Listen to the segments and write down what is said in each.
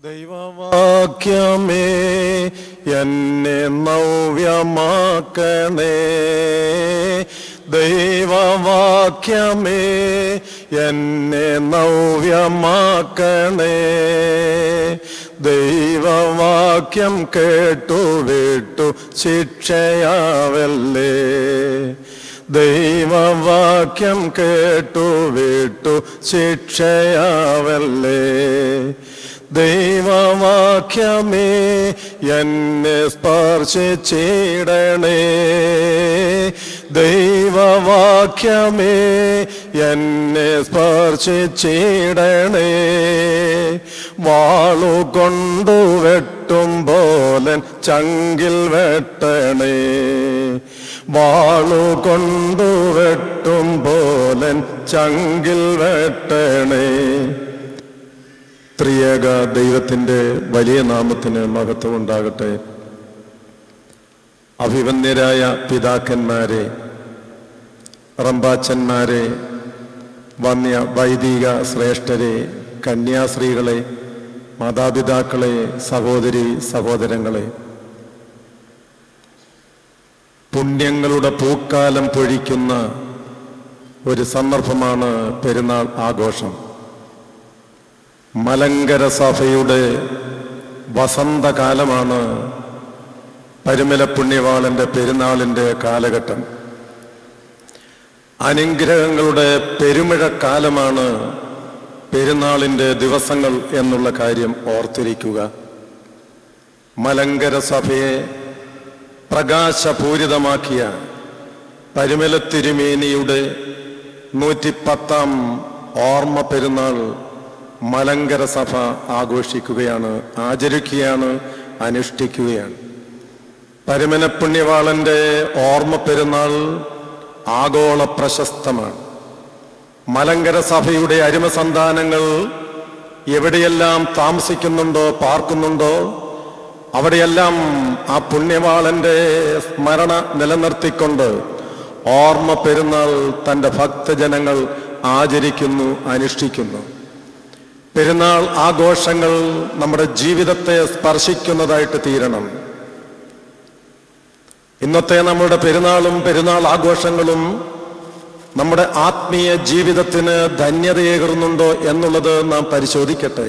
ദൈവവാക്യമേ എന്നെ നവ്യമാക്കണേ, ദൈവവാക്യമേ എന്നെ നവ്യമാക്കണേ. ദൈവവാക്യം കേട്ടു വിട്ടു ശിക്ഷയാവല്ലേ, ദൈവവാക്യം കേട്ടു വിട്ടു ശിക്ഷയാവല്ലേ. ദൈവവാക്യമേ എന്നെ സ്പർശിച്ചിടണേ, ദൈവവാക്യമേ എന്നെ സ്പർശിച്ചിടണേ. വാളുകൊണ്ടു വെട്ടും പോലെ ചങ്കിൽ വെട്ടണേ, വാളുകൊണ്ടു വെട്ടും പോലെ ചങ്കിൽ വെട്ടണേ. ത്രിയേക ദൈവത്തിൻ്റെ വലിയ നാമത്തിന് മഹത്വം ഉണ്ടാകട്ടെ. അഭിവന്യരായ പിതാക്കന്മാരെ, റമ്പാച്ചന്മാരെ, വന്യ വൈദിക ശ്രേഷ്ഠരെ, കന്യാസ്ത്രീകളെ, മാതാപിതാക്കളെ, സഹോദരി സഹോദരങ്ങളെ, പുണ്യങ്ങളുടെ പൂക്കാലം പൊഴിക്കുന്ന ഒരു സന്ദർഭമാണ് പെരുന്നാൾ ആഘോഷം. മലങ്കര സഭയുടെ വസന്തകാലമാണ് പരുമല പുണ്യവാളന്റെ പെരുന്നാളിൻ്റെ കാലഘട്ടം. അനുഗ്രഹങ്ങളുടെ പെരുമഴക്കാലമാണ് പെരുന്നാളിൻ്റെ ദിവസങ്ങൾ എന്നുള്ള കാര്യം ഓർത്തിരിക്കുക. മലങ്കര സഭയെ പ്രകാശപൂരിതമാക്കിയ പരുമല തിരുമേനിയുടെ 110ാം ഓർമ്മ പെരുന്നാൾ മലങ്കര സഭ ആഘോഷിക്കുകയാണ്, ആചരിക്കുകയാണ്, അനുഷ്ഠിക്കുകയാണ്. പരുമല പുണ്യവാളന്റെ ഓർമ്മ പെരുന്നാൾ ആഗോള പ്രശസ്തമാണ്. മലങ്കര സഭയുടെ അരുമസന്താനങ്ങൾ എവിടെയെല്ലാം താമസിക്കുന്നുണ്ടോ, പാർക്കുന്നുണ്ടോ, അവിടെയെല്ലാം ആ പുണ്യവാളന്റെ സ്മരണ നിലനിർത്തിക്കൊണ്ട് ഓർമ്മ പെരുന്നാൾ തൻ്റെ ഭക്തജനങ്ങൾ ആചരിക്കുന്നു, അനുഷ്ഠിക്കുന്നു. പെരുന്നാൾ ആഘോഷങ്ങൾ നമ്മുടെ ജീവിതത്തെ സ്പർശിക്കുന്നതായിട്ട് തീരണം. ഇന്നത്തെ നമ്മുടെ പെരുന്നാളും പെരുന്നാൾ ആഘോഷങ്ങളും നമ്മുടെ ആത്മീയ ജീവിതത്തിന് ധന്യതയേകുന്നുണ്ടോ എന്നുള്ളത് നാം പരിശോധിക്കട്ടെ.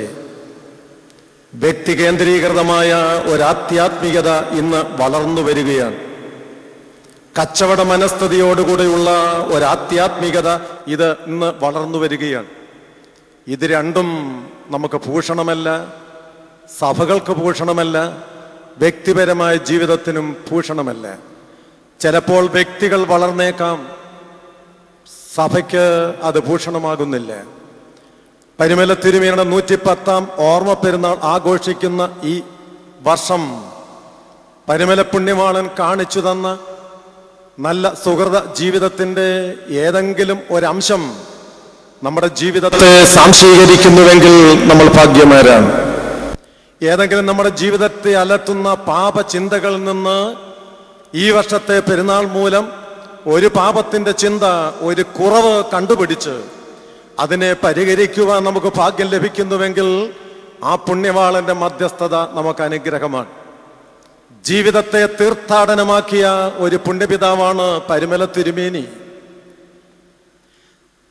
വ്യക്തി കേന്ദ്രീകൃതമായ ഒരാധ്യാത്മികത ഇന്ന് വളർന്നു വരികയാണ്. കച്ചവട മനസ്ഥിതിയോടുകൂടിയുള്ള ഒരാധ്യാത്മികത ഇത് ഇന്ന് വളർന്നു വരികയാണ്. ഇത് രണ്ടും നമുക്ക് ഭൂഷണമല്ല, സഭകൾക്ക് ഭൂഷണമല്ല, വ്യക്തിപരമായ ജീവിതത്തിനും ഭൂഷണമല്ല. ചിലപ്പോൾ വ്യക്തികൾ വളർന്നേക്കാം, സഭയ്ക്ക് അത് ഭൂഷണമാകുന്നില്ല. പരുമല തിരുമേനിയുടെ 110ാം ഓർമ്മ പെരുന്നാൾ ആഘോഷിക്കുന്ന ഈ വർഷം പരുമല പുണ്യവാളൻ കാണിച്ചു തന്ന നല്ല സുഹൃത ജീവിതത്തിൻ്റെ ഏതെങ്കിലും ഒരംശം നമ്മുടെ ജീവിതത്തെ സാംശീകരിക്കുന്നുവെങ്കിൽ നമ്മൾ ഭാഗ്യമാരാണ്. ഏതെങ്കിലും നമ്മുടെ ജീവിതത്തെ അലട്ടുന്ന പാപചിന്തകളിൽ നിന്ന് ഈ വർഷത്തെ പെരുന്നാൾ മൂലം ഒരു പാപത്തിൻ്റെ ചിന്ത, ഒരു കുറവ് കണ്ടുപിടിച്ച് അതിനെ പരിഹരിക്കുവാൻ നമുക്ക് ഭാഗ്യം ലഭിക്കുന്നുവെങ്കിൽ ആ പുണ്യവാളന്റെ മധ്യസ്ഥത നമുക്ക് അനുഗ്രഹമാണ്. ജീവിതത്തെ തീർത്ഥാടനമാക്കിയ ഒരു പുണ്യപിതാവാണ് പരുമല തിരുമേനി.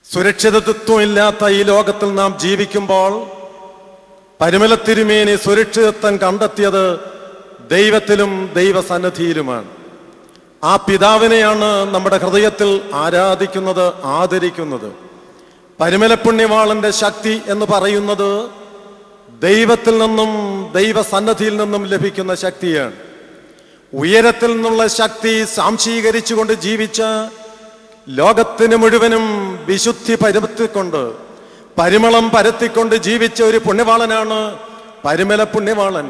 സുരക്ഷിതത്വമില്ലാത്ത ഈ ലോകത്തിൽ നാം ജീവിക്കുമ്പോൾ പരുമല തിരുമേനി സുരക്ഷിതത്വം കണ്ടെത്തിയത് ദൈവത്തിലും ദൈവസന്നിധിയിലുമാണ്. ആ പിതാവിനെയാണ് നമ്മുടെ ഹൃദയത്തിൽ ആരാധിക്കുന്നത്, ആദരിക്കുന്നത്. പരുമല പുണ്യവാളന്റെ ശക്തി എന്ന് പറയുന്നത് ദൈവത്തിൽ നിന്നും ദൈവസന്നിധിയിൽ നിന്നും ലഭിക്കുന്ന ശക്തിയാണ്. ഉയരത്തിൽ നിന്നുള്ള ശക്തി സാംശീകരിച്ചുകൊണ്ട് ജീവിച്ച, ലോകത്തിന് മുഴുവനും വിശുദ്ധി പരത്തിക്കൊണ്ട്, പരിമളം പരത്തിക്കൊണ്ട് ജീവിച്ച ഒരു പുണ്യവാളനാണ് പരുമല പുണ്യവാളൻ.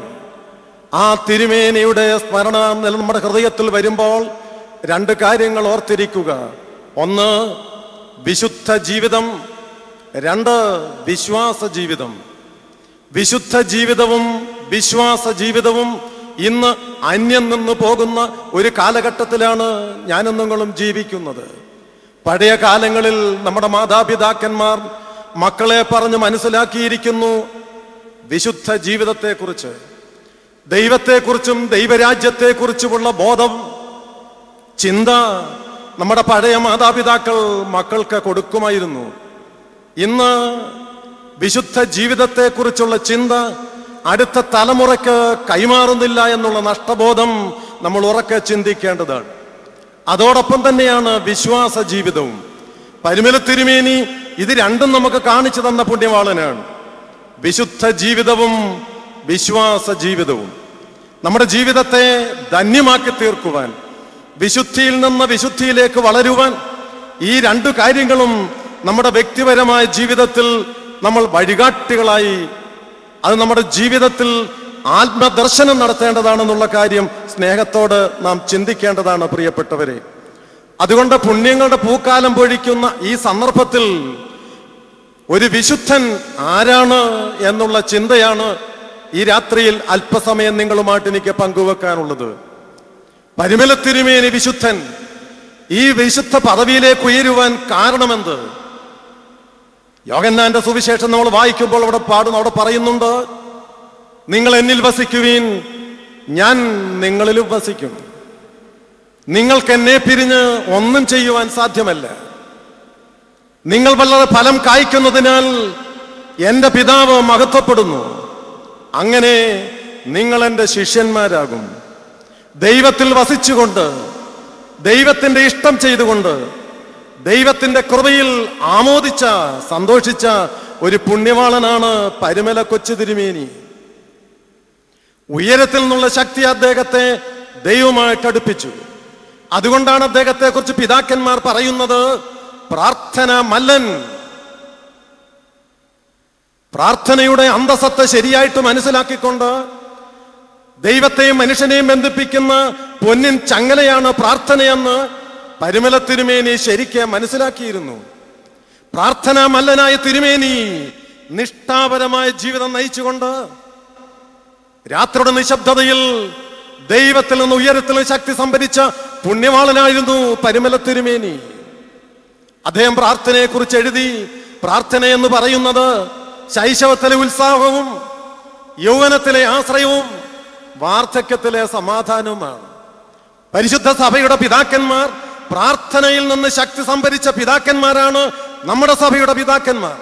ആ തിരുമേനിയുടെ സ്മരണ നമ്മുടെ ഹൃദയത്തിൽ വരുമ്പോൾ രണ്ട് കാര്യങ്ങൾ ഓർത്തിരിക്കുക. ഒന്ന്, വിശുദ്ധ ജീവിതം. രണ്ട്, വിശ്വാസ ജീവിതം. വിശുദ്ധ ജീവിതവും വിശ്വാസ ജീവിതവും ഇന്ന് അന്യം നിന്ന് പോകുന്ന ഒരു കാലഘട്ടത്തിലാണ് ഞാനും നിങ്ങളും ജീവിക്കുന്നത്. പഴയ കാലങ്ങളിൽ നമ്മുടെ മാതാപിതാക്കന്മാർ മക്കളെ പറഞ്ഞ് മനസ്സിലാക്കിയിരിക്കുന്നു, വിശുദ്ധ ജീവിതത്തെക്കുറിച്ച്, ദൈവത്തെക്കുറിച്ചും ദൈവരാജ്യത്തെക്കുറിച്ചുമുള്ള ബോധം, ചിന്ത നമ്മുടെ പഴയ മാതാപിതാക്കൾ മക്കൾക്ക് കൊടുക്കുമായിരുന്നു. ഇന്ന് വിശുദ്ധ ജീവിതത്തെക്കുറിച്ചുള്ള ചിന്ത അടുത്ത തലമുറയ്ക്ക് കൈമാറുന്നില്ല എന്നുള്ള നഷ്ടബോധം നമ്മൾ ഉറക്കെ ചിന്തിക്കേണ്ടതാണ്. അതോടൊപ്പം തന്നെയാണ് വിശ്വാസ ജീവിതവും. പരിമല തിരുമേനി ഇത് രണ്ടും നമുക്ക് കാണിച്ചു തന്ന പുണ്യവാളനാണ്. വിശുദ്ധ ജീവിതവും വിശ്വാസ ജീവിതവും നമ്മുടെ ജീവിതത്തെ ധന്യമാക്കി തീർക്കുവാൻ, വിശുദ്ധിയിൽ നിന്ന് വിശുദ്ധിയിലേക്ക് വളരുവാൻ ഈ രണ്ടു കാര്യങ്ങളും നമ്മുടെ വ്യക്തിപരമായ ജീവിതത്തിൽ നമ്മൾ വഴികാട്ടികളായി, അത് നമ്മുടെ ജീവിതത്തിൽ ആത്മദർശനം നടത്തേണ്ടതാണെന്നുള്ള കാര്യം സ്നേഹത്തോട് നാം ചിന്തിക്കേണ്ടതാണ് പ്രിയപ്പെട്ടവരെ. അതുകൊണ്ട് പുണ്യങ്ങളുടെ പൂക്കാലം പൊഴിക്കുന്ന ഈ സന്ദർഭത്തിൽ ഒരു വിശുദ്ധൻ ആരാണ് എന്നുള്ള ചിന്തയാണ് ഈ രാത്രിയിൽ അല്പസമയം നിങ്ങളുമായിട്ട് എനിക്ക് പങ്കുവെക്കാനുള്ളത്. പരിമല തിരുമേനി വിശുദ്ധൻ, ഈ വിശുദ്ധ പദവിയിലേക്ക് ഉയരുവാൻ കാരണമെന്ത്? യോഹന്നാന്റെ സുവിശേഷം നമ്മൾ വായിക്കുമ്പോൾ അവിടെ പറയുന്നുണ്ട്, നിങ്ങൾ എന്നിൽ വസിക്കുവീൻ, ഞാൻ നിങ്ങളിലും വസിക്കും. നിങ്ങൾക്ക് എന്നെ പിരിഞ്ഞ് ഒന്നും ചെയ്യുവാൻ സാധ്യമല്ല. നിങ്ങൾ വളരെ ഫലം കായ്ക്കുന്നതിനാൽ എൻ്റെ പിതാവ് മഹത്വപ്പെടുന്നു. അങ്ങനെ നിങ്ങൾ എൻ്റെ ശിഷ്യന്മാരാകും. ദൈവത്തിൽ വസിച്ചുകൊണ്ട്, ദൈവത്തിൻ്റെ ഇഷ്ടം ചെയ്തുകൊണ്ട്, ദൈവത്തിൻ്റെ കൃപയിൽ ആമോദിച്ച സന്തോഷിച്ച ഒരു പുണ്യവാളനാണ് പരിമല കൊച്ചു തിരുമേനി. ഉയരത്തിൽ നിന്നുള്ള ശക്തി അദ്ദേഹത്തെ ദൈവമായിട്ട് അടുപ്പിച്ചു. അതുകൊണ്ടാണ് അദ്ദേഹത്തെ കുറിച്ച് പിതാക്കന്മാർ പറയുന്നത് പ്രാർത്ഥന മല്ലൻ. പ്രാർത്ഥനയുടെ അന്തസത്ത ശരിയായിട്ട് മനസ്സിലാക്കിക്കൊണ്ട് ദൈവത്തെയും മനുഷ്യനെയും ബന്ധിപ്പിക്കുന്ന പൊന്നിൻ ചങ്ങലയാണ് പ്രാർത്ഥനയെന്ന് പരിമല തിരുമേനി ശരിക്ക് മനസ്സിലാക്കിയിരുന്നു. പ്രാർത്ഥന മല്ലനായ തിരുമേനി നിഷ്ഠാപരമായ ജീവിതം നയിച്ചുകൊണ്ട് രാത്രിയുടെ നിശബ്ദതയിൽ ദൈവത്തിൽ നിന്ന് ഉയരത്തിൽ ശക്തി സംഭരിച്ച പുണ്യവാളനായിരുന്നു പരിമല തിരുമേനി. അദ്ദേഹം പ്രാർത്ഥനയെ കുറിച്ച് എഴുതി, പ്രാർത്ഥന എന്ന് പറയുന്നത് ശൈശവത്തിലെ ഉത്സാഹവും യൗവനത്തിലെ ആശ്രയവും വാർദ്ധക്യത്തിലെ സമാധാനവുമാണ്. പരിശുദ്ധ സഭയുടെ പിതാക്കന്മാർ പ്രാർത്ഥനയിൽ നിന്ന് ശക്തി സംഭരിച്ച പിതാക്കന്മാരാണ് നമ്മുടെ സഭയുടെ പിതാക്കന്മാർ.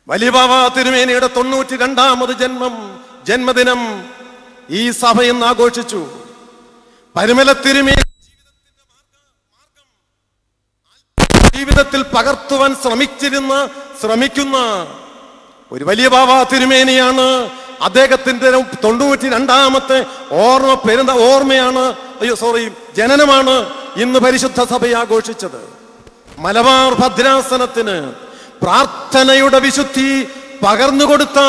വലിയ ബാവ തിരുമേനിയുടെ 92ാമത് ജന്മദിനം ഈ സഭ ഇന്ന് ആഘോഷിച്ചു. പരിമല തിരുമേനി ജീവിതത്തിൽ പകർത്തുവാൻ ശ്രമിക്കുന്ന ഒരു വലിയ ബാവ തിരുമേനിയാണ്. അദ്ദേഹത്തിന്റെ 92ാമത്തെ ജനനമാണ് ഇന്ന് പരിശുദ്ധ സഭ ആഘോഷിച്ചത്. മലബാർ ഭദ്രാസനത്തിന് പ്രാർത്ഥനയുടെ വിശുദ്ധി പകർന്നുകൊടുത്ത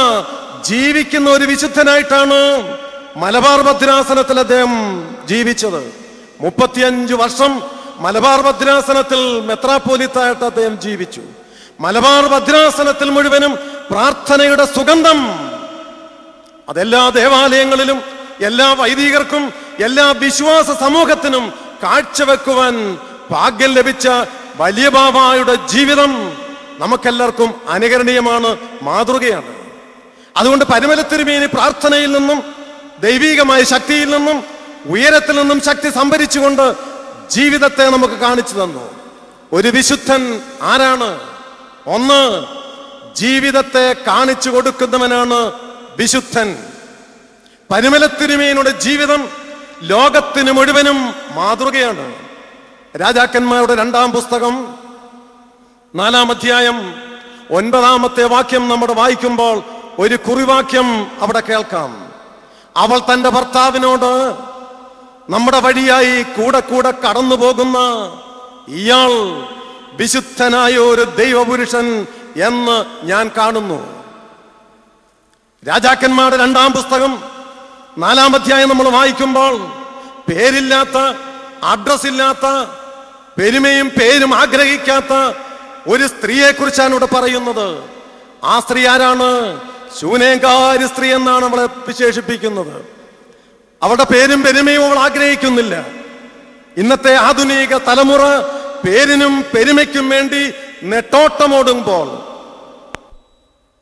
ജീവിക്കുന്ന ഒരു വിശുദ്ധനായിട്ടാണ് മലബാർ ഭദ്രാസനത്തിൽ അദ്ദേഹം ജീവിച്ചത്. 35 വർഷം മലബാർ ഭദ്രാസനത്തിൽ മെത്രാപ്പോലിത്തായിട്ട് അദ്ദേഹം ജീവിച്ചു. മലബാർ ഭദ്രാസനത്തിൽ മുഴുവനും പ്രാർത്ഥനയുടെ സുഗന്ധം അതെല്ലാ ദേവാലയങ്ങളിലും എല്ലാ വൈദികർക്കും എല്ലാ വിശ്വാസ സമൂഹത്തിനും കാഴ്ചവെക്കുവാൻ ഭാഗ്യം ലഭിച്ച വലിയ ബാബായുടെ ജീവിതം നമുക്കെല്ലാവർക്കും അനുകരണീയമാണ്, മാതൃകയാണ്. അതുകൊണ്ട് പരിമല തിരുമേനി പ്രാർത്ഥനയിൽ നിന്നും ദൈവികമായ ശക്തിയിൽ നിന്നും ഉയരത്തിൽ നിന്നും ശക്തി സംഭരിച്ചുകൊണ്ട് ജീവിതത്തെ നമുക്ക് കാണിച്ചു തന്നു. ഒരു വിശുദ്ധൻ ആരാണ്? ഒന്ന്, ജീവിതത്തെ കാണിച്ചു കൊടുക്കുന്നവനാണ് വിശുദ്ധൻ. പരിമല തിരുമേനിയുടെ ജീവിതം ലോകത്തിന് മുഴുവനും മാതൃകയാണ്. രാജാക്കന്മാരുടെ 2-ാം പുസ്തകം 4-ാം അധ്യായം 9-ാമത്തെ വാക്യം നമ്മൾ വായിക്കുമ്പോൾ ഒരു കുറിവാക്യം അവിടെ കേൾക്കാം. അവൾ തന്റെ ഭർത്താവിനോട്, നമ്മുടെ വഴിയായി കൂടെ കൂടെ കടന്നു പോകുന്ന ഇയാൾ വിശുദ്ധനായ ഒരു ദൈവപുരുഷൻ എന്ന് ഞാൻ കാണുന്നു. രാജാക്കന്മാരുടെ 2-ാം പുസ്തകം 4-ാം അധ്യായം നമ്മൾ വായിക്കുമ്പോൾ പേരില്ലാത്ത, അഡ്രസ് ഇല്ലാത്ത, പെരുമയും പേരും ആഗ്രഹിക്കാത്ത ഒരു സ്ത്രീയെ കുറിച്ചാണ് ഇവിടെ പറയുന്നത്. ആ സ്ത്രീ ആരാണ്? ശൂനേങ്കാരി സ്ത്രീ എന്നാണ് അവളെ വിശേഷിപ്പിക്കുന്നത്. അവളുടെ പേരും പെരുമയും അവൾ ആഗ്രഹിക്കുന്നില്ല. ഇന്നത്തെ ആധുനിക തലമുറ പേരിനും പെരുമയ്ക്കും വേണ്ടി നെട്ടോട്ടമോടുമ്പോൾ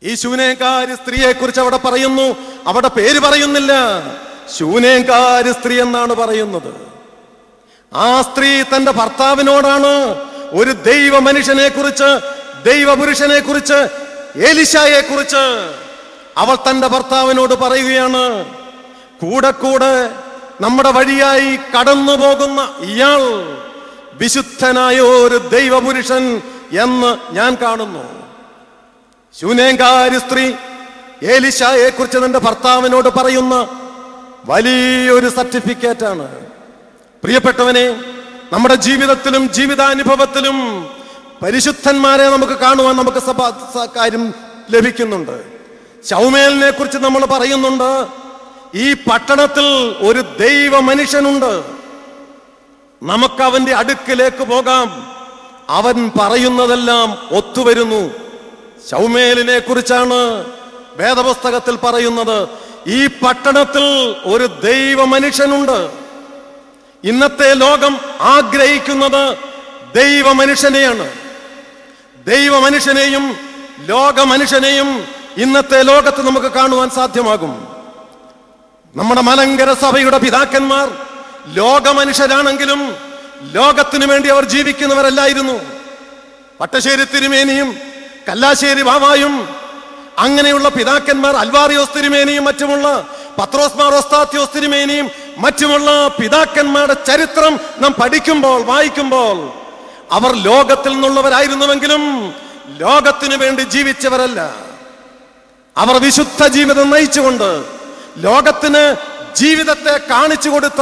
ഈ ശൂനേംകാരി സ്ത്രീയെ കുറിച്ച് അവിടെ പറയുന്നു, അവിടെ പേര് പറയുന്നില്ല, ശൂനേംകാരി സ്ത്രീ എന്നാണ് പറയുന്നത്. ആ സ്ത്രീ തന്റെ ഭർത്താവിനോടാണ് ഒരു ദൈവ മനുഷ്യനെ കുറിച്ച്, ദൈവപുരുഷനെ കുറിച്ച്, എലീശയെ കുറിച്ച് അവൾ തന്റെ ഭർത്താവിനോട് പറയുകയാണ്, കൂടെ കൂടെ നമ്മുടെ വഴിയായി കടന്നു പോകുന്ന ഇയാൾ വിശുദ്ധനായ ഒരു ദൈവപുരുഷൻ എന്ന് ഞാൻ കാണുന്നു. ശൂനേംകാരി സ്ത്രീ എലീശയെ കുറിച്ച് തന്റെ ഭർത്താവിനോട് പറയുന്ന വലിയൊരു സർട്ടിഫിക്കറ്റ് ആണ്. പ്രിയപ്പെട്ടവനെ, നമ്മുടെ ജീവിതത്തിലും ജീവിതാനുഭവത്തിലും പരിശുദ്ധന്മാരെ നമുക്ക് കാണുവാൻ നമുക്ക് കാര്യം ലഭിക്കുന്നുണ്ട്. ശൗമേലിനെ കുറിച്ച് നമ്മൾ പറയുന്നുണ്ട്, ഈ പട്ടണത്തിൽ ഒരു ദൈവ മനുഷ്യനുണ്ട്, നമുക്ക് അവന്റെ അടുക്കിലേക്ക് പോകാം, അവൻ പറയുന്നതെല്ലാം ഒത്തുവരുന്നു. ശൗമേലിനെ കുറിച്ചാണ് വേദപുസ്തകത്തിൽ പറയുന്നത്, ഈ പട്ടണത്തിൽ ഒരു ദൈവ മനുഷ്യനുണ്ട്. ഇന്നത്തെ ലോകം ആഗ്രഹിക്കുന്നത് ദൈവ മനുഷ്യനെയാണ്. ദൈവ മനുഷ്യനെയും ലോക മനുഷ്യനെയും ഇന്നത്തെ ലോകത്ത് നമുക്ക് കാണുവാൻ സാധ്യമാകും. നമ്മുടെ മലങ്കര സഭയുടെ പിതാക്കന്മാർ ലോക മനുഷ്യരാണെങ്കിലും ലോകത്തിനു വേണ്ടി അവർ ജീവിക്കുന്നവരല്ലായിരുന്നു. പട്ടശ്ശേരി തിരുമേനിയും കല്ലാശ്ശേരി ബാവായും അങ്ങനെയുള്ള പിതാക്കന്മാർ, അൽവാറിയോസ് തിരുമേനിയും മറ്റുമുള്ള പത്രോസ് മാർ ഒസ്താത്യോസ് തിരുമേനിയും മറ്റുമുള്ള പിതാക്കന്മാരുടെ ചരിത്രം നാം പഠിക്കുമ്പോൾ, വായിക്കുമ്പോൾ അവർ ലോകത്തിൽ നിന്നുള്ളവരായിരുന്നുവെങ്കിലും ലോകത്തിനു വേണ്ടി ജീവിച്ചവരല്ല. അവർ വിശുദ്ധ ജീവിതം നയിച്ചുകൊണ്ട് ലോകത്തിന് ജീവിതത്തെ കാണിച്ചു കൊടുത്ത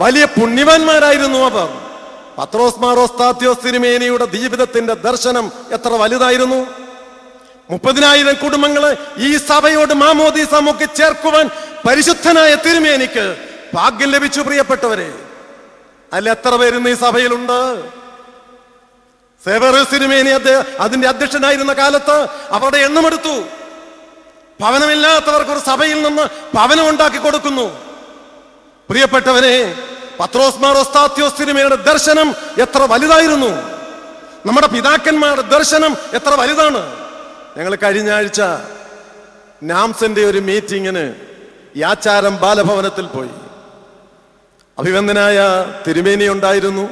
വലിയ പുണ്യവാന്മാരായിരുന്നു അവർ. പത്രോസ് മാർ ഒസ്താത്യോസ് തിരുമേനിയുടെ ജീവിതത്തിന്റെ ദർശനം എത്ര വലുതായിരുന്നു! 30,000 കുടുംബങ്ങളെ ഈ സഭയോട് മാമോദീസ മുക്കി ചേർക്കുവാൻ പരിശുദ്ധനായ തിരുമേനിക്ക് ഭാഗ്യം ലഭിച്ചു. പ്രിയപ്പെട്ടവരെ, അതിൽ എത്ര പേര് ഈ സഭയിലുണ്ട്? സേവറോസ് തിരുമേനി അതിന്റെ അധ്യക്ഷനായിരുന്ന കാലത്ത് അവരുടെ എണ്ണമെടുത്തു. ഭവനമില്ലാത്തവർക്ക് ഒരു സഭയിൽ നിന്ന് ഭവനം ഉണ്ടാക്കി കൊടുക്കുന്നു. പ്രിയപ്പെട്ടവരെ, പത്രോസ് മാർ ഒസ്താത്യോസ് തിരുമേനിയുടെ ദർശനം എത്ര വലുതായിരുന്നു! നമ്മുടെ പിതാക്കന്മാരുടെ ദർശനം എത്ര വലുതാണ്! ഞങ്ങൾ കഴിഞ്ഞ ആഴ്ച നാംസിന്റെ ഒരു മീറ്റിങ്ങിന് യാച്ചാരം ബാലഭവനത്തിൽ പോയി. അഭിവന്ദനായ തിരുമേനി ഉണ്ടായിരുന്നു,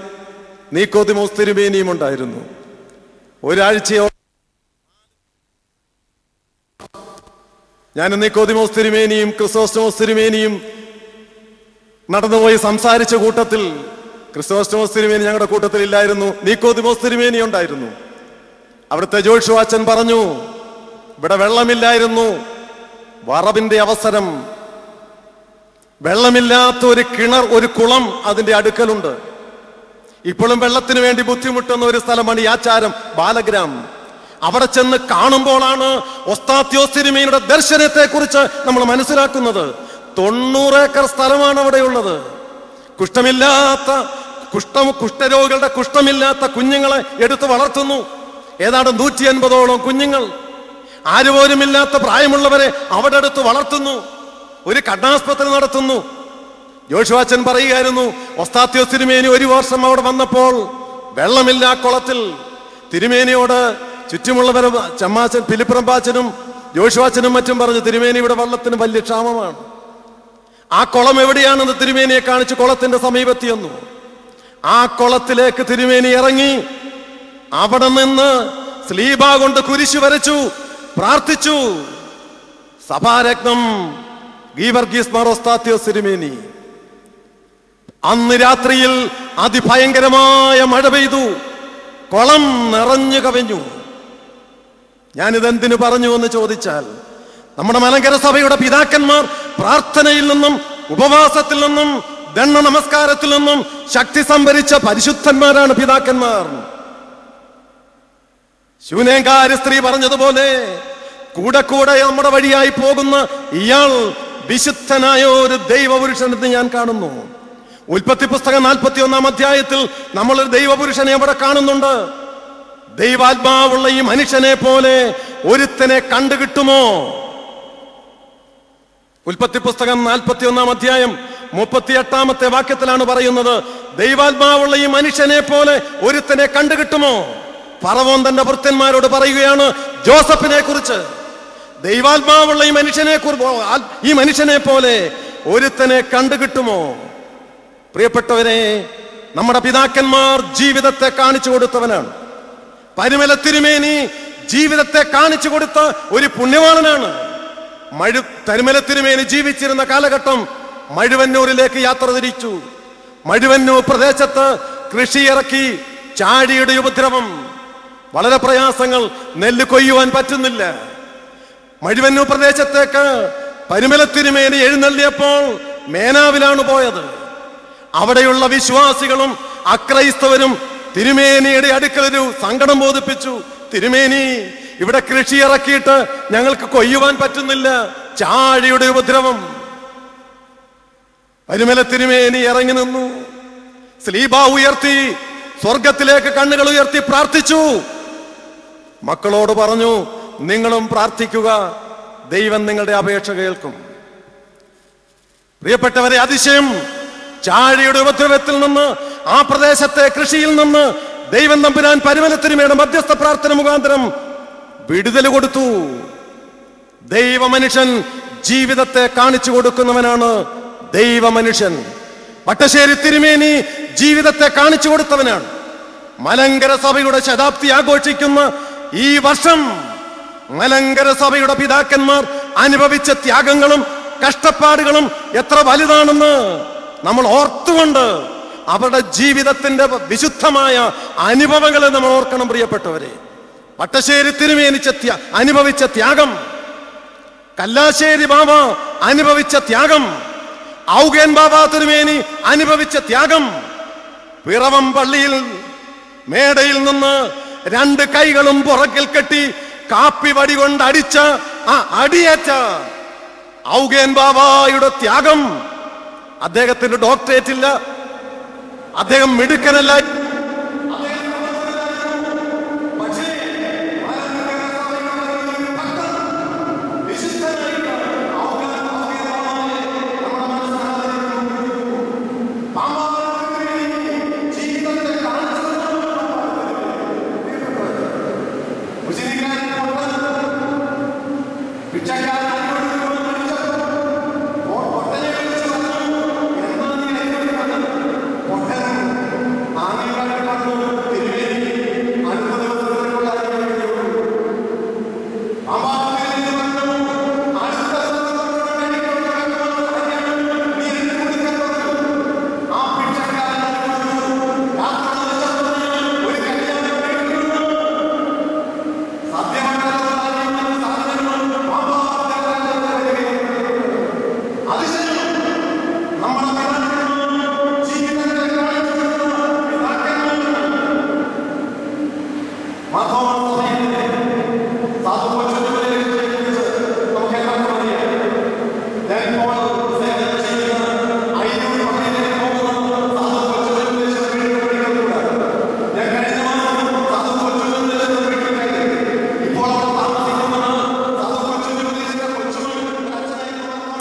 നീക്കോദിമോസ് തിരുമേനിയും ഉണ്ടായിരുന്നു. ഒരാഴ്ചയോ ഞാൻ നീക്കോദിമോസ് തിരുമേനിയും ക്രിസോസ്റ്റമോസ് തിരുമേനിയും നടന്നുപോയി സംസാരിച്ച കൂട്ടത്തിൽ ക്രിസോസ്റ്റമോസ് തിരുമേനി ഞങ്ങളുടെ കൂട്ടത്തിൽ ഇല്ലായിരുന്നു, നീക്കോദിമോസ് തിരുമേനി ഉണ്ടായിരുന്നു. അവിടുത്തെ ജോഷു അച്ഛൻ പറഞ്ഞു, ഇവിടെ വെള്ളമില്ലായിരുന്നു, വറവിന്റെ അവസരം, വെള്ളമില്ലാത്ത ഒരു കിണർ, ഒരു കുളം അതിന്റെ അടുക്കലുണ്ട്. ഇപ്പോഴും വെള്ളത്തിന് വേണ്ടി ബുദ്ധിമുട്ടുന്ന ഒരു സ്ഥലമാണ് യാച്ചാരം ബാലഗ്രാം. അവിടെ ചെന്ന് കാണുമ്പോഴാണ് ഒസ്താത്യോസ് തിരുമേനിയുടെ ദർശനത്തെ കുറിച്ച് നമ്മൾ മനസ്സിലാക്കുന്നത്. 90 ഏക്കർ സ്ഥലമാണ് അവിടെയുള്ളത്. കുഷ്ഠരോഗികളുടെ കുഷ്ഠമില്ലാത്ത കുഞ്ഞുങ്ങളെ എടുത്ത് വളർത്തുന്നു. ഏതാണ്ട് 150ഓളം കുഞ്ഞുങ്ങൾ, ആരുപോലുമില്ലാത്ത പ്രായമുള്ളവരെ അവിടെ എടുത്ത് വളർത്തുന്നു. ഒരു കണ്ണാസ്പത്രി നടത്തുന്നു. ജോഷുവാച്ചൻ പറയുകയായിരുന്നു, ഒസ്താത്യോസ് തിരുമേനി ഒരു വർഷം അവിടെ വന്നപ്പോൾ വെള്ളമില്ല കുളത്തിൽ. തിരുമേനിയോട് ചുറ്റുമുള്ളവരും ചമ്മാച്ചൻ ഫിലിപ്രമ്പാച്ചനും ജോഷുവാച്ചനും മറ്റും പറഞ്ഞു, തിരുമേനി ഇവിടെ വെള്ളത്തിന് വലിയ ക്ഷാമമാണ്. ആ കുളം എവിടെയാണെന്ന് തിരുമേനിയെ കാണിച്ച് കുളത്തിന്റെ സമീപത്തിയെന്നു. ആ കുളത്തിലേക്ക് തിരുമേനി ഇറങ്ങി അവിടെ നിന്ന് സ്ലീബ കൊണ്ട് കുരിശു വരച്ചു, പ്രാർത്ഥിച്ചു. സഭാരത്നം ഗീവർഗീസ് മാർ ഒസ്താത്യോസ് തിരുമേനി. അന്ന് രാത്രിയിൽ അതിഭയങ്കരമായ മഴ പെയ്തു, കുളം നിറഞ്ഞു കവിഞ്ഞു. ഞാനിതെന്തിനു പറഞ്ഞു എന്ന് ചോദിച്ചാൽ, നമ്മുടെ മലങ്കര സഭയുടെ പിതാക്കന്മാർ പ്രാർത്ഥനയിൽ നിന്നും ഉപവാസത്തിൽ നിന്നും ദണ്ഡ നമസ്കാരത്തിൽ നിന്നും ശക്തി സംഭരിച്ച പരിശുദ്ധന്മാരാണ് പിതാക്കന്മാർ. ശൂനേംകാരി സ്ത്രീ പറഞ്ഞതുപോലെ കൂടെ കൂടെ നമ്മുടെ വഴിയായി പോകുന്ന ഇയാൾ വിശുദ്ധനായ ഒരു ദൈവപുരുഷനെന്ന് ഞാൻ കാണുന്നു. ഉൽപ്പത്തി പുസ്തകം 41-ാം അധ്യായത്തിൽ നമ്മളൊരു ദൈവപുരുഷനെ അവിടെ കാണുന്നുണ്ട്. ദൈവാത്മാവുള്ള ഈ മനുഷ്യനെ പോലെ ഒരുത്തനെ കണ്ടുകിട്ടുമോ? ഉൽപ്പത്തി പുസ്തകം 41-ാം അധ്യായം 38-ാമത്തെ വാക്യത്തിലാണ് പറയുന്നത്, ദൈവാത്മാവുള്ള ഈ മനുഷ്യനെ പോലെ ഒരുത്തനെ കണ്ടുകിട്ടുമോ? ഫറവോൻ തന്റെ ഭൃത്യന്മാരോട് പറയുകയാണ് ജോസഫിനെ കുറിച്ച്. ദൈവാത്മാവുള്ള ഈ മനുഷ്യനെ പോലെ ഒരുത്തനെ കണ്ടുകിട്ടുമോ? പ്രിയപ്പെട്ടവരെ, നമ്മുടെ പിതാക്കന്മാർ ജീവിതത്തെ കാണിച്ചു കൊടുത്തവനാണ്. പരിമല തിരുമേനി ജീവിതത്തെ കാണിച്ചു കൊടുത്ത ഒരു പുണ്യവാളനാണ്. പരിമല തിരുമേനി ജീവിച്ചിരുന്ന കാലഘട്ടം മഴുവന്നൂരിലേക്ക് യാത്ര തിരിച്ചു. മഴുവന്നൂർ പ്രദേശത്ത് കൃഷി ഇറക്കി. ചാഴിയുടെ ഉപദ്രവം, വളരെ പ്രയാസങ്ങൾ, നെല്ല് കൊയ്യുവാൻ പറ്റുന്നില്ല. മഴുവന്നൂർ പ്രദേശത്തേക്ക് പരിമല തിരുമേനി എഴുന്നള്ളിയപ്പോൾ മേനാവിലാണ് പോയത്. അവിടെയുള്ള വിശ്വാസികളും അക്രൈസ്തവരും തിരുമേനിയുടെ അടുക്കലൊരു സങ്കടം ബോധിപ്പിച്ചു. തിരുമേനി, ഇവിടെ കൃഷി ഇറക്കിയിട്ട് ഞങ്ങൾക്ക് കൊയ്യുവാൻ പറ്റുന്നില്ല, ചാഴിയുടെ ഉപദ്രവം. പരിമല തിരുമേനി ഇറങ്ങി നിന്നു. സ്ലീബ ഉയർത്തി സ്വർഗത്തിലേക്ക് കണ്ണുകൾ ഉയർത്തി പ്രാർത്ഥിച്ചു. മക്കളോട് പറഞ്ഞു, നിങ്ങളും പ്രാർത്ഥിക്കുക, ദൈവം നിങ്ങളുടെ അപേക്ഷ കേൾക്കും. പ്രിയപ്പെട്ടവരെ, അതിശയം, ചാഴിയുടെ ഉപദ്രവത്തിൽ നിന്ന്, ആ പ്രദേശത്തെ കൃഷിയിൽ നിന്ന് ദൈവം തമ്പുരാൻ പരിമല തിരുമേനിയുടെ മധ്യസ്ഥ പ്രാർത്ഥന മുഖാന്തരം വിടുതൽ കൊടുത്തു. ദൈവമനുഷ്യൻ ജീവിതത്തെ കാണിച്ചു കൊടുക്കുന്നവനാണ് ദൈവമനുഷ്യൻ. വട്ടശ്ശേരി തിരുമേനി ജീവിതത്തെ കാണിച്ചു കൊടുത്തവനാണ്. മലങ്കര സഭയുടെ ശതാബ്ദി ആഘോഷിക്കുന്ന ഈ വർഷം മലങ്കര സഭയുടെ പിതാക്കന്മാർ അനുഭവിച്ച ത്യാഗങ്ങളും കഷ്ടപ്പാടുകളും എത്ര വലുതാണെന്ന് നമ്മൾ ഓർത്തുകൊണ്ട് അവരുടെ ജീവിതത്തിന്റെ വിശുദ്ധമായ അനുഭവങ്ങളെ നമ്മൾ ഓർക്കണം. പ്രിയപ്പെട്ടവരെ, വട്ടശ്ശേരി തിരുമേനി അനുഭവിച്ച ത്യാഗം, കല്ലാശ്ശേരി ബാബ അനുഭവിച്ച ത്യാഗം, ഔഗേൻ ബാബ തിരുമേനി അനുഭവിച്ച ത്യാഗം, പിറവം പള്ളിയിൽ മേടയിൽ നിന്ന് 2 കൈകളും പുറകിൽ കെട്ടി കാപ്പി വടി കൊണ്ട് അടിച്ച ആ അടിയേറ്റ ഔഗേൻ ബാബയുടെ ത്യാഗം. അദ്ദേഹത്തിന് ഡോക്ടറേറ്റ് ഇല്ല, അദ്ദേഹം മിടുക്കനല്ല.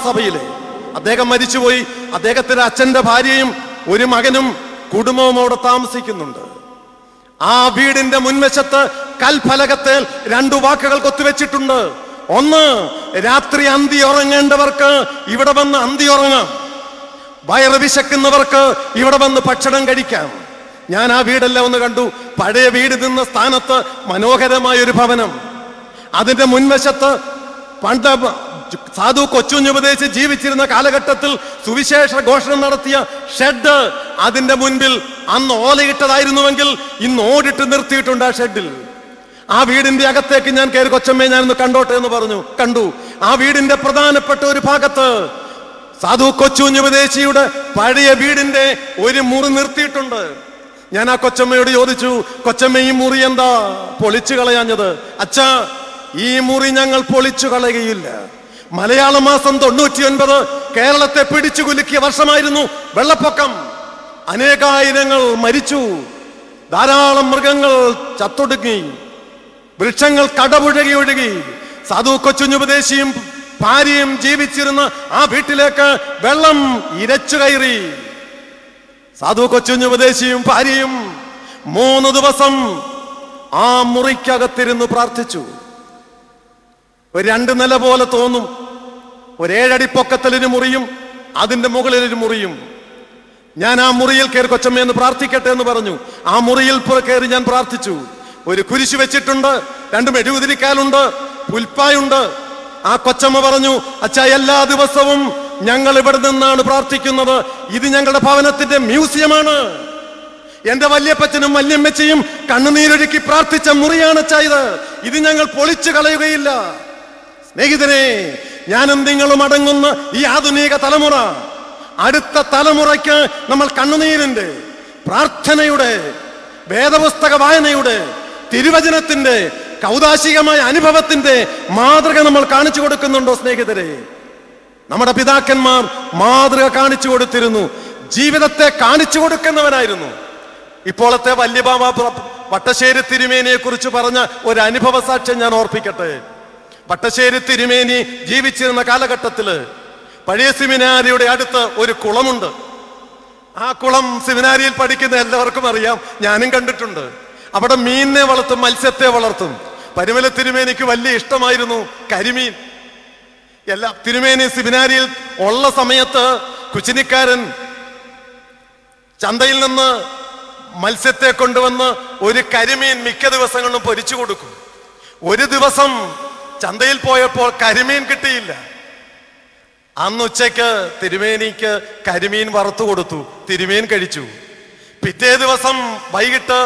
സഭയിലെ അദ്ദേഹം മരിച്ചുപോയി. അദ്ദേഹത്തിന്റെ അച്ഛന്റെ ഭാര്യയും ഒരു മകനും കുടുംബവും അവിടെ താമസിക്കുന്നുണ്ട്. ആ വീടിന്റെ മുൻവശത്ത് കൽഫലകത്തിൽ 2 വാക്കുകൾ കൊത്തുവെച്ചിട്ടുണ്ട്. ഒന്ന്, രാത്രി അന്തി ഉറങ്ങേണ്ടവർക്ക് ഇവിടെ വന്ന് അന്തി ഉറങ്ങാം, വയറ് വിശക്കുന്നവർക്ക് ഇവിടെ വന്ന് ഭക്ഷണം കഴിക്കാം. ഞാൻ ആ വീടെല്ലാം ഒന്ന് കണ്ടു. പഴയ വീട് നിന്ന സ്ഥാനത്ത് മനോഹരമായ ഒരു ഭവനം, അതിന്റെ മുൻവശത്ത് പണ്ട് സാധു കൊച്ചുഞ്ഞുപദേശി ജീവിച്ചിരുന്ന കാലഘട്ടത്തിൽ സുവിശേഷ ഘോഷണം നടത്തിയ ഷെഡ്, അതിന്റെ മുൻപിൽ അന്ന് ഓലയിട്ടതായിരുന്നുവെങ്കിൽ ഇന്ന് ഓടിട്ട് നിർത്തിയിട്ടുണ്ട് ആ ഷെഡിൽ. ആ വീടിന്റെ അകത്തേക്ക് ഞാൻ കയറി, കൊച്ചമ്മയെ ഞാനൊന്ന് കണ്ടോട്ടെ എന്ന് പറഞ്ഞു. കണ്ടു. ആ വീടിന്റെ പ്രധാനപ്പെട്ട ഒരു ഭാഗത്ത് സാധു കൊച്ചുഞ്ഞുപദേശിയുടെ പഴയ വീടിന്റെ ഒരു മുറി നിർത്തിയിട്ടുണ്ട്. ഞാൻ ആ കൊച്ചമ്മയോട് ചോദിച്ചു, കൊച്ചമ്മ, ഈ മുറി എന്താ പൊളിച്ചു കളയാഞ്ഞത്? അച്ഛാ, ഈ മുറി ഞങ്ങൾ പൊളിച്ചു കളയുകയില്ല. മലയാള മാസം 99 കേരളത്തെ പിടിച്ചു കുലുക്കിയ വർഷമായിരുന്നു. വെള്ളപ്പൊക്കം, അനേകായിരങ്ങൾ മരിച്ചു, ധാരാളം മൃഗങ്ങൾ ചത്തൊടുങ്ങി, വൃക്ഷങ്ങൾ കടപുഴകി ഒഴുകി. സാധു കൊച്ചുഞ്ഞുപദേശിയും ഭാര്യയും ജീവിച്ചിരുന്ന ആ വീട്ടിലേക്ക് വെള്ളം ഇരച്ചു കയറി. സാധു കൊച്ചുഞ്ഞുപദേശിയും ഭാര്യയും 3 ദിവസം ആ മുറിക്കകത്തിരുന്ന് പ്രാർത്ഥിച്ചു. ഒരു 2 നില പോലെ തോന്നും. ഒരു 7 അടി പൊക്കത്തിലൊരു മുറിയും അതിന്റെ മുകളിലൊരു മുറിയും. ഞാൻ ആ മുറിയിൽ കയറി കൊച്ചമ്മയെന്ന് പ്രാർത്ഥിക്കട്ടെ എന്ന് പറഞ്ഞു. ആ മുറിയിൽ കയറി ഞാൻ പ്രാർത്ഥിച്ചു. ഒരു കുരിശ് വെച്ചിട്ടുണ്ട്, 2 മെഴുകുതിരിക്കാലുണ്ട്, പുൽപ്പായുണ്ട്. ആ കൊച്ചമ്മ പറഞ്ഞു, അച്ഛാ, എല്ലാ ദിവസവും ഞങ്ങൾ ഇവിടെ നിന്നാണ് പ്രാർത്ഥിക്കുന്നത്. ഇത് ഞങ്ങളുടെ ഭവനത്തിന്റെ മ്യൂസിയമാണ്. എന്റെ വല്യപ്പച്ചനും വല്യമ്മച്ചയും കണ്ണുനീരൊഴുക്കി പ്രാർത്ഥിച്ച മുറിയാണ് അച്ഛാ ഇത്. ഇത് ഞങ്ങൾ പൊളിച്ചു കളയുകയില്ല. സ്നേഹിതരെ, ഞാനും നിങ്ങളും അടങ്ങുന്ന ഈ ആധുനിക തലമുറ, അടുത്ത തലമുറയ്ക്ക് നമ്മൾ കണ്ണുനീരിന്റെ, പ്രാർത്ഥനയുടെ, വേദപുസ്തക വായനയുടെ, തിരുവചനത്തിന്റെ, കൗതാശികമായ അനുഭവത്തിന്റെ മാതൃക നമ്മൾ കാണിച്ചു കൊടുക്കുന്നുണ്ടോ സ്നേഹിതരെ? നമ്മുടെ പിതാക്കന്മാർ മാതൃക കാണിച്ചു കൊടുത്തിരുന്നു, ജീവിതത്തെ കാണിച്ചു കൊടുക്കുന്നവരായിരുന്നു. ഇപ്പോഴത്തെ വല്യബാബ വട്ടശ്ശേരി തിരുമേനിയെ കുറിച്ച് പറഞ്ഞ ഒരു അനുഭവ സാക്ഷ്യം ഞാൻ ഓർപ്പിക്കട്ടെ. വട്ടശ്ശേരി തിരുമേനി ജീവിച്ചിരുന്ന കാലഘട്ടത്തില് പഴയ സെമിനാരിയുടെ അടുത്ത് ഒരു കുളമുണ്ട്. ആ കുളം സെമിനാരിയിൽ പഠിക്കുന്ന എല്ലാവർക്കും അറിയാം, ഞാനും കണ്ടിട്ടുണ്ട്. അവിടെ മീനിനെ വളർത്തും, മത്സ്യത്തെ വളർത്തും. പരിമല തിരുമേനിക്ക് വലിയ ഇഷ്ടമായിരുന്നു കരിമീൻ. തിരുമേനി സെമിനാരിയിൽ ഉള്ള സമയത്ത് കുച്ചിനിക്കാരൻ ചന്തയിൽ നിന്ന് മത്സ്യത്തെ കൊണ്ടുവന്ന് ഒരു കരിമീൻ മിക്ക ദിവസങ്ങളിലും പൊരിച്ചു കൊടുക്കും. ഒരു ദിവസം ചന്തയിൽ പോയപ്പോൾ കരിമീൻ കിട്ടിയില്ല. അന്ന് ഉച്ചയ്ക്ക് തിരുമേനിക്ക് കരിമീൻ വറുത്തു കൊടുത്തു. തിരുമേൻ കഴിച്ചു. പിറ്റേ ദിവസം വൈകിട്ട്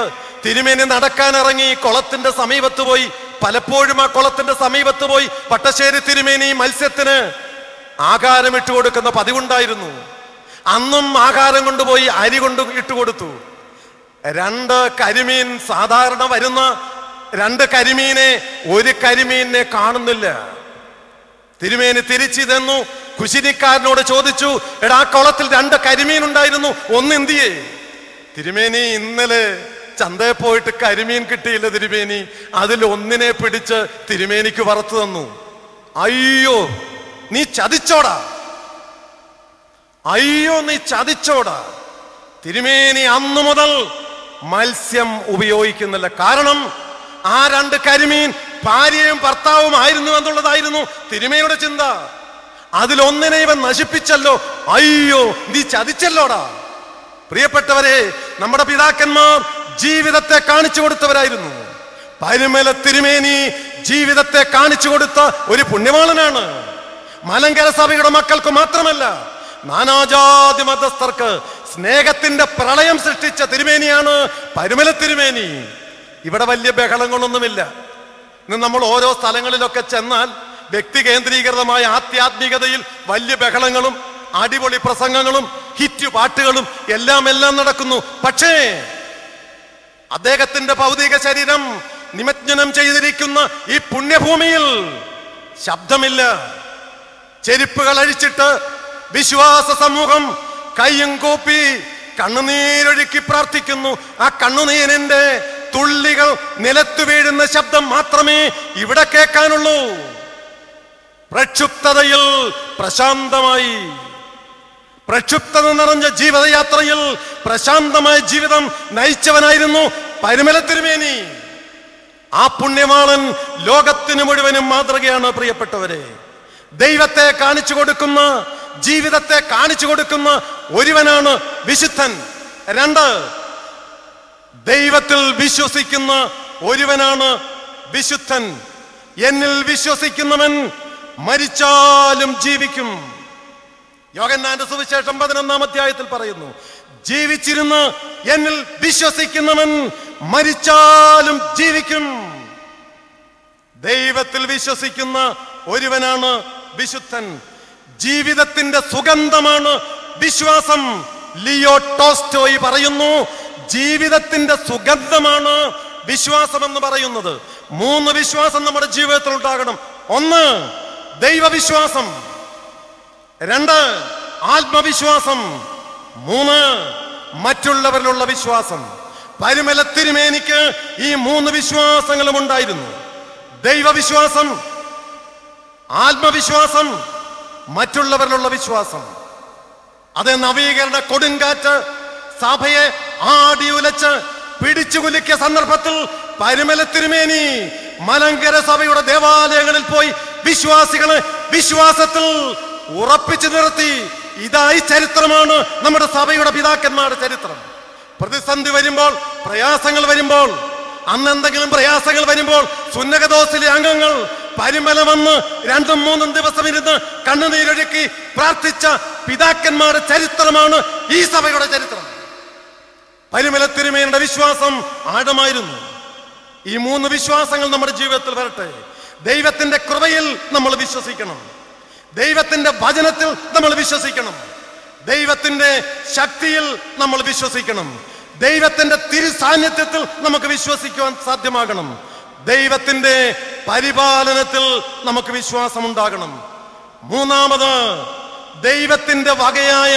തിരുമേനി നടക്കാനിറങ്ങി കുളത്തിന്റെ സമീപത്ത് പോയി. പലപ്പോഴും ആ കുളത്തിന്റെ സമീപത്ത് പോയി വട്ടശ്ശേരി തിരുമേനി മത്സ്യത്തിന് ആഹാരം ഇട്ടുകൊടുക്കുന്ന പതിവുണ്ടായിരുന്നു. അന്നും ആഹാരം കൊണ്ടുപോയി അരി കൊണ്ട് ഇട്ടുകൊടുത്തു. 2 കരിമീൻ, സാധാരണ വരുന്ന 2 കരിമീനെ ഒരു കരിമീനെ കാണുന്നില്ല. തിരുമേനി തിരിച്ചു തന്നു. കുശിനിക്കാരനോട് ചോദിച്ചു, എടാ, കുളത്തിൽ 2 കരിമീൻ ഉണ്ടായിരുന്നു, ഒന്ന് എന്തിയേ? തിരുമേനി, ഇന്നലെ ചന്തയിൽ പോയിട്ട് കരിമീൻ കിട്ടിയില്ല തിരുമേനി, അതിൽ ഒന്നിനെ പിടിച്ച് തിരുമേനിക്ക് വറുത്തു തന്നു. അയ്യോ, നീ ചതിച്ചോടാ, അയ്യോ നീ ചതിച്ചോടാ. തിരുമേനി അന്നു മുതൽ മത്സ്യം ഉപയോഗിക്കുന്നില്ല. കാരണം ആ 2 കരിമീൻ ഭാര്യയും ഭർത്താവും ആയിരുന്നു എന്നുള്ളതായിരുന്നു തിരുമേനിയുടെ ചിന്ത. അതിലൊന്നിനെ ഇവൻ നശിപ്പിച്ചല്ലോ, അയ്യോ നീ ചതിച്ചല്ലോടാ. പ്രിയപ്പെട്ടവരെ, നമ്മുടെ പിതാക്കന്മാർ ജീവിതത്തെ കാണിച്ചു കൊടുത്തവരായിരുന്നു. പരിമല തിരുമേനി ജീവിതത്തെ കാണിച്ചു കൊടുത്ത ഒരു പുണ്യവാളനാണ്. മലങ്കര സഭയുടെ മക്കൾക്ക് മാത്രമല്ല, നാനാജാതി മതസ്ഥർക്ക് സ്നേഹത്തിന്റെ പ്രളയം സൃഷ്ടിച്ച തിരുമേനിയാണ് പരിമല തിരുമേനി. ഇവിടെ വലിയ ബഹളങ്ങളൊന്നുമില്ല. ഇന്ന് നമ്മൾ ഓരോ സ്ഥലങ്ങളിലൊക്കെ ചെന്നാൽ വ്യക്തി കേന്ദ്രീകൃതമായ ആധ്യാത്മികതയിൽ വലിയ ബഹളങ്ങളും അടിപൊളി പ്രസംഗങ്ങളും ഹിറ്റ് പാട്ടുകളും എല്ലാം നടക്കുന്നു. പക്ഷേ അദ്ദേഹത്തിന്റെ ഭൗതിക ശരീരം നിമജ്ജനം ചെയ്തിരിക്കുന്ന ഈ പുണ്യഭൂമിയിൽ ശബ്ദമില്ല. ചെരുപ്പുകൾ അഴിച്ചിട്ട് വിശ്വാസ സമൂഹം കയ്യും കൂപ്പി കണ്ണുനീരൊഴുക്കി പ്രാർത്ഥിക്കുന്നു. ആ കണ്ണുനീരിന്റെ തുള്ളികൾ നിലത്തു വീഴുന്ന ശബ്ദം മാത്രമേ ഇവിടെ കേൾക്കാനുള്ളൂ. പ്രക്ഷുബ്ധതയിൽ പ്രശാന്തമായി, പ്രക്ഷുബ്ധത നിറഞ്ഞ ജീവിതയാത്രയിൽ പ്രശാന്തമായ ജീവിതം നയിച്ചവനായിരുന്നു പരിമല തിരുമേനി. ആ പുണ്യവാളൻ ലോകത്തിന് മുഴുവനും മാതൃകയാണ്. പ്രിയപ്പെട്ടവരെ, ദൈവത്തെ കാണിച്ചു കൊടുക്കുന്ന, ജീവിതത്തെ കാണിച്ചു കൊടുക്കുന്ന ഒരുവനാണ് വിശുദ്ധൻ. 2, ദൈവത്തിൽ വിശ്വസിക്കുന്ന ഒരുവനാണ് വിശുദ്ധൻ. എന്നിൽ വിശ്വസിക്കുന്നവൻ മരിച്ചാലും ജീവിക്കും. യോഹന്നാന്റെ സുവിശേഷം 11-ാം അധ്യായത്തിൽ പറയുന്നു, ജീവിച്ചിരുന്ന് എന്നിൽ വിശ്വസിക്കുന്നവൻ മരിച്ചാലും ജീവിക്കും. ദൈവത്തിൽ വിശ്വസിക്കുന്ന ഒരുവനാണ് വിശുദ്ധൻ. ജീവിതത്തിന്റെ സുഗന്ധമാണ് വിശ്വാസം. ലിയോ ടോൾസ്റ്റോയ് പറയുന്നു, ജീവിതത്തിന്റെ സുഗന്ധമാണ് വിശ്വാസം എന്ന് പറയുന്നത്. 3 വിശ്വാസം നമ്മുടെ ജീവിതത്തിൽ ഉണ്ടാകണം. 1, ദൈവവിശ്വാസം. 2, ആത്മവിശ്വാസം. 3, മറ്റുള്ളവരിലുള്ള വിശ്വാസം. പരിമല തിരുമേനിക്ക് ഈ 3 വിശ്വാസങ്ങളും ഉണ്ടായിരുന്നു. ദൈവവിശ്വാസം, ആത്മവിശ്വാസം, മറ്റുള്ളവരിലുള്ള വിശ്വാസം. അത് നവീകരണ കൊടുങ്കാറ്റ് സഭയെ ആടി ഉലച്ച് പിടിച്ചു കുലുക്കിയ സന്ദർഭത്തിൽ പരിമല തിരുമേനി മലങ്കര സഭയുടെ ദേവാലയങ്ങളിൽ പോയി വിശ്വാസികളെ വിശ്വാസത്തിൽ ഉറപ്പിച്ചു നിർത്തി. ഇതായി ചരിത്രമാണ് നമ്മുടെ സഭയുടെ പിതാക്കന്മാരുടെ ചരിത്രം. പ്രതിസന്ധി വരുമ്പോൾ, പ്രയാസങ്ങൾ വരുമ്പോൾ, അന്ന് എന്തെങ്കിലും പ്രയാസങ്ങൾ വരുമ്പോൾ സുന്നകദോസിലെ അംഗങ്ങൾ പരിമല വന്ന് 2-3 ദിവസം ഇരുന്ന് കണ്ണുനീരൊഴുക്കി പ്രാർത്ഥിച്ച പിതാക്കന്മാരുടെ ചരിത്രമാണ് ഈ സഭയുടെ ചരിത്രം. പരിമല തിരുമേനിയുടെ വിശ്വാസം ആഴമായിരുന്നു. ഈ 3 വിശ്വാസങ്ങൾ നമ്മുടെ ജീവിതത്തിൽ വരട്ടെ. ദൈവത്തിന്റെ കൃപയിൽ നമ്മൾ വിശ്വസിക്കണം, ദൈവത്തിന്റെ വചനത്തിൽ നമ്മൾ വിശ്വസിക്കണം, ദൈവത്തിന്റെ ശക്തിയിൽ നമ്മൾ വിശ്വസിക്കണം, ദൈവത്തിന്റെ തിരുസാന്നിധ്യത്തിൽ നമുക്ക് വിശ്വസിക്കുവാൻ സാധ്യമാകണം, ദൈവത്തിന്റെ പരിപാലനത്തിൽ നമുക്ക് വിശ്വാസമുണ്ടാകണം. മൂന്നാമത്, ദൈവത്തിന്റെ വകയായ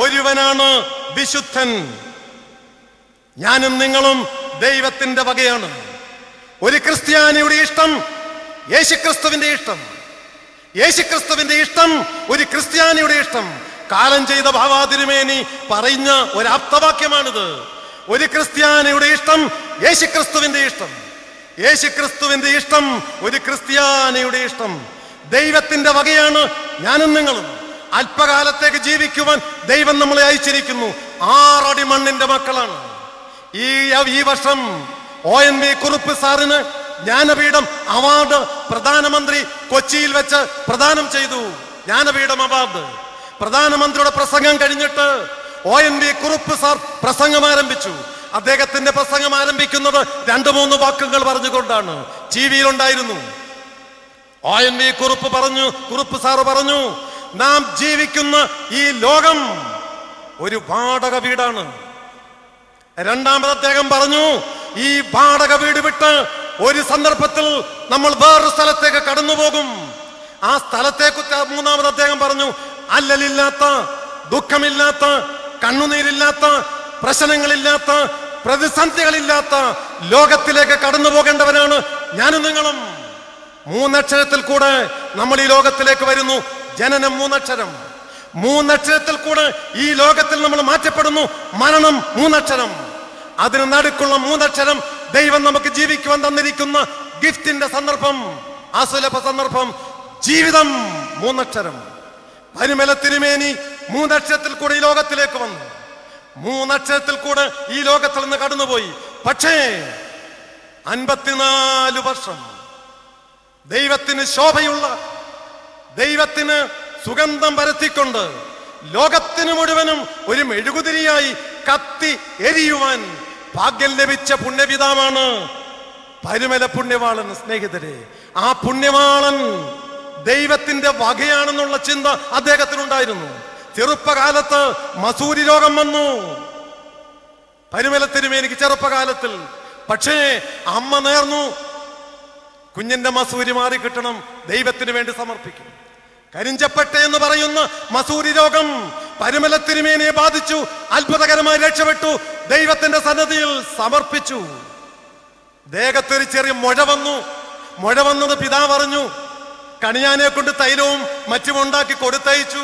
ഒരുവനാണ് വിശുദ്ധൻ. ഞാനും നിങ്ങളും ദൈവത്തിന്റെ വകയാണ്. ഒരു ക്രിസ്ത്യാനിയുടെ ഇഷ്ടം യേശുക്രിസ്തുവിന്റെ ഇഷ്ടം, യേശുക്രിസ്തുവിന്റെ ഇഷ്ടം ഒരു ക്രിസ്ത്യാനിയുടെ ഇഷ്ടം. കാലം ചെയ്ത ഭാവാതിരുമേനി പറഞ്ഞ ഒരു ആപ്തവാക്യമാണിത്. ഒരു ക്രിസ്ത്യാനിയുടെ ഇഷ്ടം യേശുക്രിസ്തുവിന്റെ ഇഷ്ടം, യേശുക്രിസ്തുവിന്റെ ഇഷ്ടം ഒരു ക്രിസ്ത്യാനിയുടെ ഇഷ്ടം. ദൈവത്തിന്റെ വകയാണ് ഞാനും നിങ്ങളും. അല്പകാലത്തേക്ക് ജീവിക്കുവാൻ ദൈവം നമ്മളെ അയച്ചിരിക്കുന്നു. 6 അടി മണ്ണിന്റെ മക്കളാണ്. ഈ വർഷം ONV കുറുപ്പ് സാറിന് ജ്ഞാനപീഠം അവാർഡ് പ്രധാനമന്ത്രി കൊച്ചിയിൽ വെച്ച് പ്രദാനം ചെയ്തു. ജ്ഞാനപീഠം അവാർഡ് പ്രധാനമന്ത്രിയുടെ പ്രസംഗം കഴിഞ്ഞിട്ട് ONV കുറുപ്പ് സാർ പ്രസംഗം ആരംഭിച്ചു. അദ്ദേഹത്തിന്റെ പ്രസംഗം ആരംഭിക്കുന്നത് 2-3 വാക്കുകൾ പറഞ്ഞുകൊണ്ടാണ്. ടിവിയിലുണ്ടായിരുന്നു. ONV കുറുപ്പ് സാറ് പറഞ്ഞു, നാം ജീവിക്കുന്ന ഈ ലോകം ഒരു വാടക വീടാണ്. രണ്ടാമത് അദ്ദേഹം പറഞ്ഞു, ഈ വാടക വീട് വിട്ട് ഒരു സന്ദർഭത്തിൽ നമ്മൾ വേറൊരു സ്ഥലത്തേക്ക് കടന്നുപോകും. ആ സ്ഥലത്തെക്കുറിച്ച് മൂന്നാമത് അദ്ദേഹം പറഞ്ഞു, അല്ലലില്ലാത്ത, ദുഃഖമില്ലാത്ത, കണ്ണുനീരില്ലാത്ത, പ്രശ്നങ്ങളില്ലാത്ത, പ്രതിസന്ധികളില്ലാത്ത ലോകത്തിലേക്ക് കടന്നു പോകേണ്ടവരാണ് ഞാനും നിങ്ങളും. 3 അക്ഷരത്തിൽ കൂടെ നമ്മൾ ഈ ലോകത്തിലേക്ക് വരുന്നു. ജനനം 3 അക്ഷരം. 3 അക്ഷരത്തിൽ കൂടെ ഈ ലോകത്തിൽ നമ്മൾ മാറ്റപ്പെടുന്നു. മരണം 3 അക്ഷരം. അതിന് നടുക്കുള്ള 3 അക്ഷരം ദൈവം നമുക്ക് ജീവിക്കുവാൻ തന്നിരിക്കുന്ന ഗിഫ്റ്റിന്റെ സന്ദർഭം, അസുലഭ സന്ദർഭം, ജീവിതം 3 അക്ഷരം. പരിമല തിരുമേനി 3 അക്ഷരത്തിൽ കൂടെ ഈ ലോകത്തിലേക്ക് വന്നു. 3 അക്ഷരത്തിൽ കൂടെ ഈ ലോകത്തിൽ നിന്ന് കടന്നുപോയി. പക്ഷേ 54 വർഷം ദൈവത്തിന് ശോഭയുള്ള, ദൈവത്തിന് സുഗന്ധം പരത്തിക്കൊണ്ട് ലോകത്തിന് മുഴുവനും ഒരു മെഴുകുതിരിയായി കത്തി എരിയുവാൻ ഭാഗ്യം ലഭിച്ച പുണ്യപിതാവാണ് പരിമല പുണ്യവാളൻ. സ്നേഹിതരെ, ആ പുണ്യവാളൻ ദൈവത്തിന്റെ വകയാണെന്നുള്ള ചിന്ത അദ്ദേഹത്തിനുണ്ടായിരുന്നു. ചെറുപ്പകാലത്ത് മസൂരി രോഗം വന്നു പരിമല തിരുമേനിക്ക് ചെറുപ്പകാലത്തിൽ. പക്ഷേ അമ്മ നേർന്നു, കുഞ്ഞിന്റെ മസൂരി മാറി കിട്ടണം, ദൈവത്തിന് വേണ്ടി സമർപ്പിക്കും. കരിഞ്ചപ്പെട്ട എന്ന് പറയുന്ന മസൂരി രോഗം പരിമല തിരുമേനിയെ ബാധിച്ചു. അത്ഭുതകരമായി രക്ഷപ്പെട്ടു, ദൈവത്തിന്റെ സന്നദ്ധിയിൽ സമർപ്പിച്ചു. ദേഹത്തൊരു ചെറിയ മുഴ വന്നു. മുഴ വന്നത് പിതാവ് അറിഞ്ഞു. കണിയാനെ കൊണ്ട് തൈലവും മറ്റും ഉണ്ടാക്കി കൊടുത്തയച്ചു.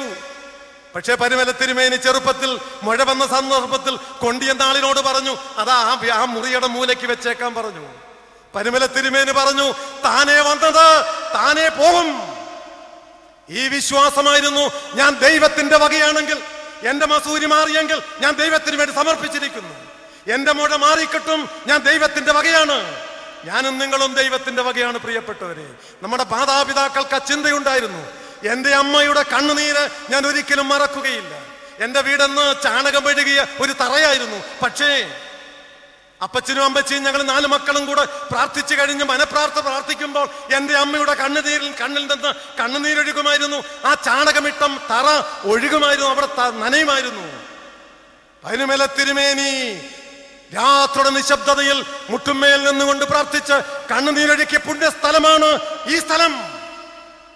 പക്ഷെ പരിമല തിരുമേനി ചെറുപ്പത്തിൽ മുഴ വന്ന സന്ദർഭത്തിൽ കൊണ്ടിയെന്ന ആളിനോട് പറഞ്ഞു, അതാ ആ മുറിയുടെ മൂലയ്ക്ക് വെച്ചേക്കാൻ പറഞ്ഞു. പരിമല തിരുമേനി പറഞ്ഞു, താനേ വന്നത് താനേ പോകും. ഈ വിശ്വാസമായിരുന്നു. ഞാൻ ദൈവത്തിന്റെ വകയാണെങ്കിൽ, എന്റെ മസൂരി മാറിയെങ്കിൽ ഞാൻ ദൈവത്തിന് വേണ്ടി സമർപ്പിച്ചിരിക്കുന്നു. എന്റെ മുഴ മാറിക്കിട്ടും, ഞാൻ ദൈവത്തിന്റെ വകയാണ്. ഞാനും നിങ്ങളും ദൈവത്തിന്റെ വകയാണ്. പ്രിയപ്പെട്ടവരെ, നമ്മുടെ മാതാപിതാക്കൾക്ക് ആ ചിന്തയുണ്ടായിരുന്നു. എന്റെ അമ്മയുടെ കണ്ണുനീര് ഞാൻ ഒരിക്കലും മറക്കുകയില്ല. എന്റെ വീടെന്ന് ചാണകം മെഴുകിയ ഒരു തറയായിരുന്നു. പക്ഷേ അപ്പച്ചനും അമ്മച്ചിയും ഞങ്ങൾ 4 മക്കളും കൂടെ പ്രാർത്ഥിച്ചു കഴിഞ്ഞ് മനപ്രാർത്ഥന പ്രാർത്ഥിക്കുമ്പോൾ എന്റെ അമ്മയുടെ കണ്ണിൽ നിന്ന് കണ്ണുനീരൊഴുകുമായിരുന്നു. ആ ചാണകമിട്ടം തറ ഒഴുകുമായിരുന്നു, അവിടെ നനയുമായിരുന്നു. പരിമല തിരുമേനി രാത്രിയുടെ നിശബ്ദതയിൽ മുട്ടുമേൽ നിന്നുകൊണ്ട് പ്രാർത്ഥിച്ച് കണ്ണുനീരൊഴുക്കിയ പുണ്യസ്ഥലമാണ് ഈ സ്ഥലം.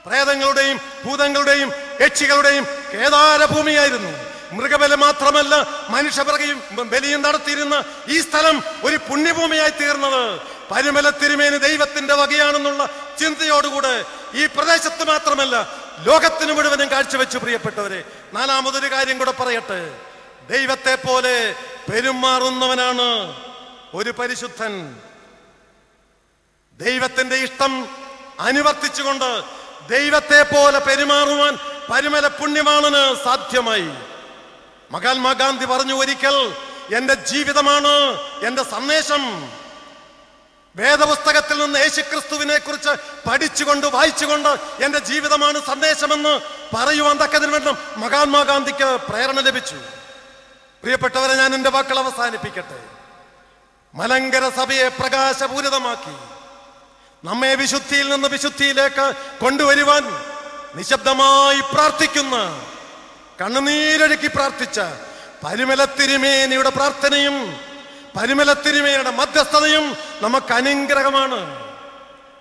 പ്രേതങ്ങളുടെയും ഭൂതങ്ങളുടെയും യക്ഷികളുടെയും കേദാരഭൂമിയായിരുന്നു. മൃഗബലി മാത്രമല്ല, ബലിയും നടത്തിയിരുന്ന ഈ സ്ഥലം ഒരു പുണ്യഭൂമിയായി തീർന്നത് പരിമല തിരുമേനി ദൈവത്തിന്റെ വകയാണെന്നുള്ള ചിന്തയോടുകൂടെ ഈ പ്രദേശത്ത് മാത്രമല്ല, ലോകത്തിന് മുഴുവനും കാഴ്ചവെച്ചു. പ്രിയപ്പെട്ടവരെ, 4മതൊരു കാര്യം കൂടെ പറയട്ടെ. ദൈവത്തെ പോലെ പെരുമാറുന്നവനാണ് ഒരു പരിശുദ്ധൻ. ദൈവത്തിന്റെ ഇഷ്ടം അനുവർത്തിച്ചുകൊണ്ട് ദൈവത്തെ പോലെ പെരുമാറുവാൻ പരിമല പുണ്യവാളന് സാധ്യമായി. മഹാത്മാഗാന്ധി പറഞ്ഞു ഒരിക്കൽ, എന്റെ ജീവിതമാണ് എന്റെ സന്ദേശം. വേദപുസ്തകത്തിൽ നിന്ന് യേശുക്രിസ്തുവിനെ കുറിച്ച് പഠിച്ചുകൊണ്ട് വായിച്ചുകൊണ്ട് എന്റെ ജീവിതമാണ് സന്ദേശമെന്ന് പറയുവാൻ തക്കതിന് വേണ്ടി മഹാത്മാഗാന്ധിക്ക് പ്രേരണ ലഭിച്ചു. പ്രിയപ്പെട്ടവരെ, ഞാൻ എന്റെ വാക്കുകൾ അവസാനിപ്പിക്കട്ടെ. മലങ്കര സഭയെ പ്രകാശപൂരിതമാക്കി നമ്മെ വിശുദ്ധിയിൽ നിന്ന് വിശുദ്ധിയിലേക്ക് കൊണ്ടുവരുവാൻ നിശബ്ദമായി പ്രാർത്ഥിക്കുന്ന, കണ്ണുനീരൊഴുക്കി പ്രാർത്ഥിച്ച പരിമല തിരുമേനിയുടെ പ്രാർത്ഥനയും പരിമല തിരുമേനിയുടെ മധ്യസ്ഥതയും നമുക്ക് അനുഗ്രഹമാണ്.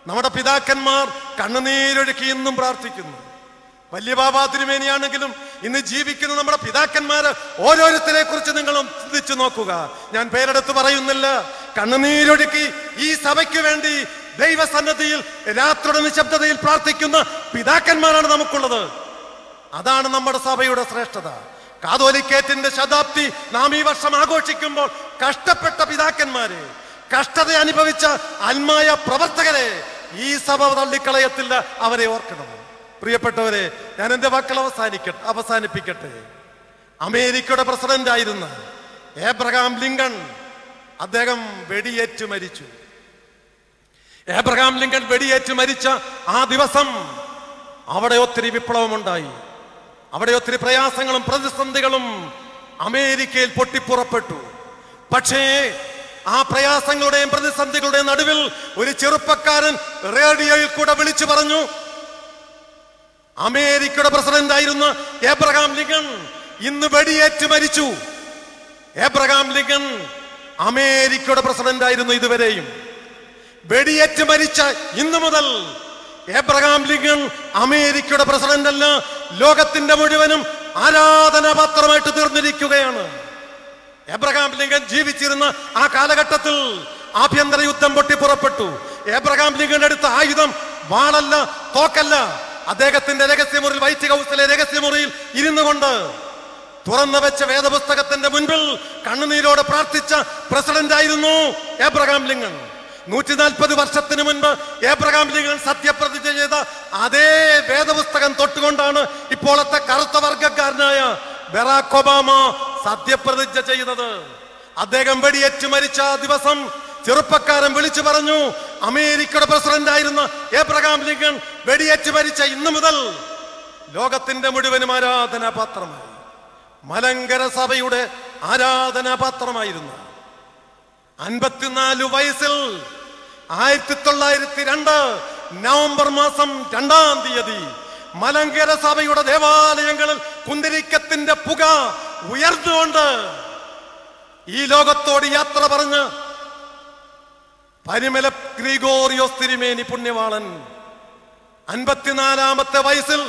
നമ്മുടെ പിതാക്കന്മാർ കണ്ണുനീരൊഴുക്കി ഇന്നും പ്രാർത്ഥിക്കുന്നു. വലിയ ബാബാ തിരുമേനിയാണെങ്കിലും ഇന്ന് ജീവിക്കുന്ന നമ്മുടെ പിതാക്കന്മാര് ഓരോരുത്തരെ കുറിച്ച് നിങ്ങൾ ചിന്തിച്ചു നോക്കുക. ഞാൻ പേരെടുത്ത് പറയുന്നില്ല. കണ്ണുനീരൊഴുക്കി ഈ സഭയ്ക്ക് വേണ്ടി ദൈവസന്നിധിയിൽ രാത്രിയുടെ നിശബ്ദതയിൽ പ്രാർത്ഥിക്കുന്ന പിതാക്കന്മാരാണ് നമുക്കുള്ളത്. അതാണ് നമ്മുടെ സഭയുടെ ശ്രേഷ്ഠത. കാതോലിക്കേറ്റിന്റെ ശതാബ്ദി നാം ഈ വർഷം ആഘോഷിക്കുമ്പോൾ കഷ്ടപ്പെട്ട പിതാക്കന്മാരെ, കഷ്ടത അനുഭവിച്ച ആത്മായ പ്രവർത്തകരെ ഈ സഭ തള്ളിക്കളയത്തില്ല. അവരെ ഓർക്കണം. പ്രിയപ്പെട്ടവരെ, ഞാൻ എന്റെ വാക്കുകൾ അവസാനിപ്പിക്കട്ടെ. അമേരിക്കയുടെ പ്രസിഡന്റ് ആയിരുന്ന ഏബ്രഹാം ലിങ്കൺ, അദ്ദേഹം വെടിയേറ്റ് മരിച്ചു. ഏബ്രഹാം ലിങ്കൺ വെടിയേറ്റ് മരിച്ച ആ ദിവസം അവിടെ ഒത്തിരി വിപ്ലവമുണ്ടായി. അവിടെ ഒത്തിരി പ്രയാസങ്ങളും പ്രതിസന്ധികളും അമേരിക്കയിൽ പൊട്ടിപ്പുറപ്പെട്ടു. പക്ഷേ ആ പ്രയാസങ്ങളുടെയും പ്രതിസന്ധികളുടെയും നടുവിൽ ഒരു ചെറുപ്പക്കാരൻ റേഡിയോയിൽ കൂടെ വിളിച്ചു പറഞ്ഞു, അമേരിക്കയുടെ പ്രസിഡന്റ് ആയിരുന്ന ഏബ്രഹാം ലിങ്കൺ ഇന്ന് വെടിയേറ്റ് മരിച്ചു. ഏബ്രഹാം ലിങ്കൺ അമേരിക്കയുടെ പ്രസിഡന്റ് ആയിരുന്നു ഇതുവരെയും. വെടിയേറ്റ് മരിച്ച ഇന്നു മുതൽ ഏബ്രഹാം ലിങ്കൺ അമേരിക്കയുടെ പ്രസിഡന്റ് അല്ല, ലോകത്തിന്റെ മുഴുവനും ആരാധനാപാത്രമായിട്ട് തീർന്നിരിക്കുകയാണ്. ഏബ്രഹാം ലിങ്കൺ ജീവിച്ചിരുന്ന ആ കാലഘട്ടത്തിൽ ആഭ്യന്തര യുദ്ധം പൊട്ടിപ്പുറപ്പെട്ടു. ഏബ്രഹാം ലിങ്കൺ എടുത്ത ആയുധം വാളല്ല, തോക്കല്ല. അദ്ദേഹത്തിന്റെ രഹസ്യമുറിയിൽ, വൈറ്റ് ഹൗസിലെ രഹസ്യമുറിയിൽ ഇരുന്നു കൊണ്ട് തുറന്നു വെച്ച വേദപുസ്തകത്തിന്റെ മുൻപിൽ കണ്ണുനീരോടെ പ്രാർത്ഥിച്ച പ്രസിഡന്റ് ആയിരുന്നു ഏബ്രഹാം ലിങ്കൺ. 140 വർഷത്തിന് മുൻപ് ഏബ്രഹാം ലിങ്കൺ സത്യപ്രതിജ്ഞ ചെയ്ത അതേ വേദപുസ്തകം തൊട്ടുകൊണ്ടാണ് ഇപ്പോഴത്തെ കറുത്ത വർഗക്കാരനായ ബറാക് ഒബാമ സത്യപ്രതിജ്ഞ ചെയ്തത്. അദ്ദേഹം വെടിയേറ്റ് മരിച്ച ദിവസം ചെറുപ്പക്കാരൻ വിളിച്ചു പറഞ്ഞു, അമേരിക്കയുടെ പ്രസിഡന്റ് ആയിരുന്ന ഏബ്രഹാം ലിങ്കൺ വെടിയേറ്റ് മരിച്ച ഇന്നു മുതൽ ലോകത്തിന്റെ മുഴുവനും ആരാധനാപാത്രമായി. മലങ്കര സഭയുടെ ആരാധനാപാത്രമായിരുന്നു. 54 വയസ്സിൽ 1902 നവംബർ മാസം 2-ാം തീയതി മലങ്കര സഭയുടെ ദേവാലയങ്ങളിൽ കുന്തിരിക്കത്തിന്റെ പുക ഉയർന്നുകൊണ്ട് ഈ ലോകത്തോട് യാത്ര പറഞ്ഞ് പരിമല ഗ്രിഗോറിയോസ് തിരുമേനി പുണ്യവാളൻ 54-ാമത്തെ വയസ്സിൽ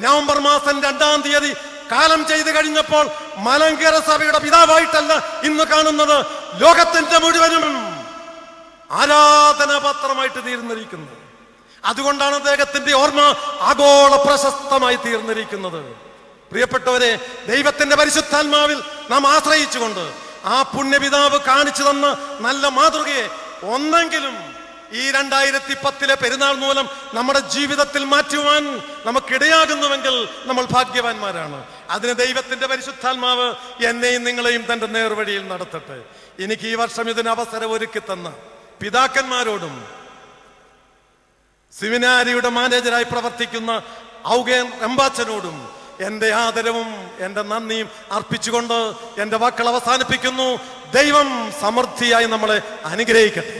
നവംബർ മാസം 2-ാം തീയതി കാലം ചെയ്തു കഴിഞ്ഞപ്പോൾ മലങ്കര സഭയുടെ പിതാവായിട്ടല്ല ഇന്ന് കാണുന്നത്, ലോകത്തിന്റെ മുഴുവനും ആരാധനാപാത്രമായിട്ട് തീർന്നിരിക്കുന്നത്. അതുകൊണ്ടാണ് അദ്ദേഹത്തിന്റെ ഓർമ്മ ആഗോള പ്രശസ്തമായി തീർന്നിരിക്കുന്നത്. പ്രിയപ്പെട്ടവരെ, ദൈവത്തിന്റെ പരിശുദ്ധാത്മാവിൽ നാം ആശ്രയിച്ചുകൊണ്ട് ആ പുണ്യപിതാവ് കാണിച്ചു തന്ന നല്ല മാതൃകയെ ഒന്നെങ്കിലും ഈ 2010 പെരുന്നാൾ മൂലം നമ്മുടെ ജീവിതത്തിൽ മാറ്റുവാൻ നമുക്കിടയാകുന്നുവെങ്കിൽ നമ്മൾ ഭാഗ്യവാന്മാരാണ്. അതിന് ദൈവത്തിന്റെ പരിശുദ്ധാത്മാവ് എന്നെയും നിങ്ങളെയും തന്റെ നേർവഴിയിൽ നടത്തട്ടെ. എനിക്ക് ഈ വർഷം ഇതിന് അവസരം ഒരുക്കി തന്ന പിതാക്കന്മാരോടും സെമിനാരിയുടെ മാനേജരായി പ്രവർത്തിക്കുന്ന ഔഗേൻ റമ്പാച്ചനോടും എന്റെ ആദരവും എന്റെ നന്ദിയും അർപ്പിച്ചുകൊണ്ട് എന്റെ വാക്കുകൾ അവസാനിപ്പിക്കുന്നു. ദൈവം സമൃദ്ധിയായി നമ്മളെ അനുഗ്രഹിക്കട്ടെ.